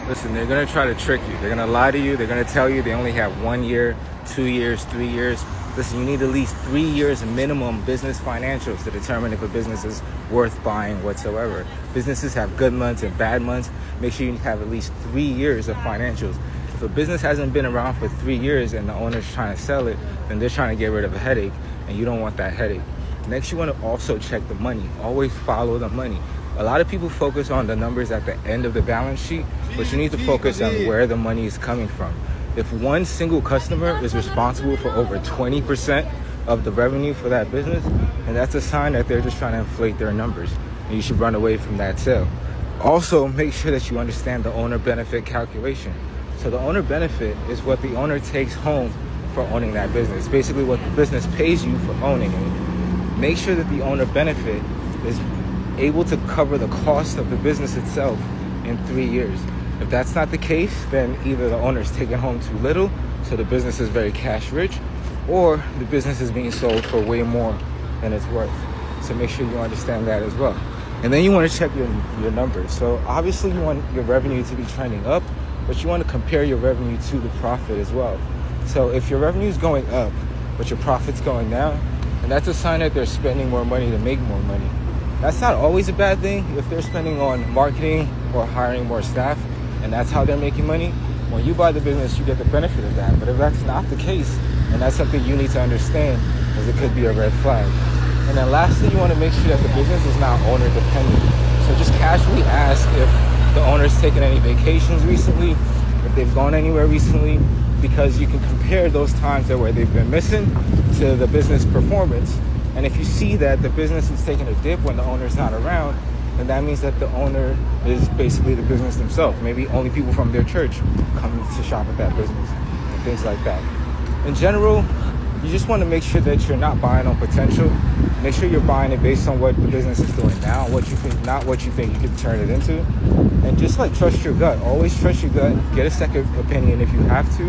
Listen, they're going to try to trick you. They're going to lie to you. They're going to tell you they only have 1 year, 2 years, 3 years. Listen, you need at least 3 years minimum business financials to determine if a business is worth buying whatsoever. Businesses have good months and bad months. Make sure you have at least 3 years of financials. If a business hasn't been around for 3 years and the owner's trying to sell it, then they're trying to get rid of a headache, and you don't want that headache. Next, you want to also check the money. Always follow the money. A lot of people focus on the numbers at the end of the balance sheet, but you need to focus on where the money is coming from. If one single customer is responsible for over 20% of the revenue for that business, and that's a sign that they're just trying to inflate their numbers, and you should run away from that sale. Also, make sure that you understand the owner benefit calculation. So the owner benefit is what the owner takes home for owning that business. Basically what the business pays you for owning it. Make sure that the owner benefit is able to cover the cost of the business itself in 3 years. If that's not the case, then either the owner is taking home too little, so the business is very cash rich, or the business is being sold for way more than it's worth. So make sure you understand that as well. And then you want to check your numbers. So obviously you want your revenue to be trending up, but you want to compare your revenue to the profit as well. So if your revenue is going up, but your profit's going down, and that's a sign that they're spending more money to make more money. That's not always a bad thing. If they're spending on marketing or hiring more staff, and that's how they're making money, when you buy the business, you get the benefit of that. But if that's not the case, and that's something you need to understand, because it could be a red flag. And then lastly, you want to make sure that the business is not owner dependent. So just casually ask if the owner's taken any vacations recently, if they've gone anywhere recently, because you can compare those times where they've been missing to the business performance. And if you see that the business is taking a dip when the owner's not around, then that means that the owner is basically the business themselves. Maybe only people from their church come to shop at that business and things like that. In general, you just want to make sure that you're not buying on potential. Make sure you're buying it based on what the business is doing now, what you think, not what you think you could turn it into. And just like trust your gut. Always trust your gut. Get a second opinion if you have to.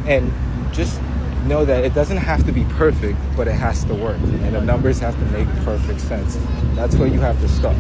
And just know that it doesn't have to be perfect, but it has to work. And the numbers have to make perfect sense. That's where you have to start.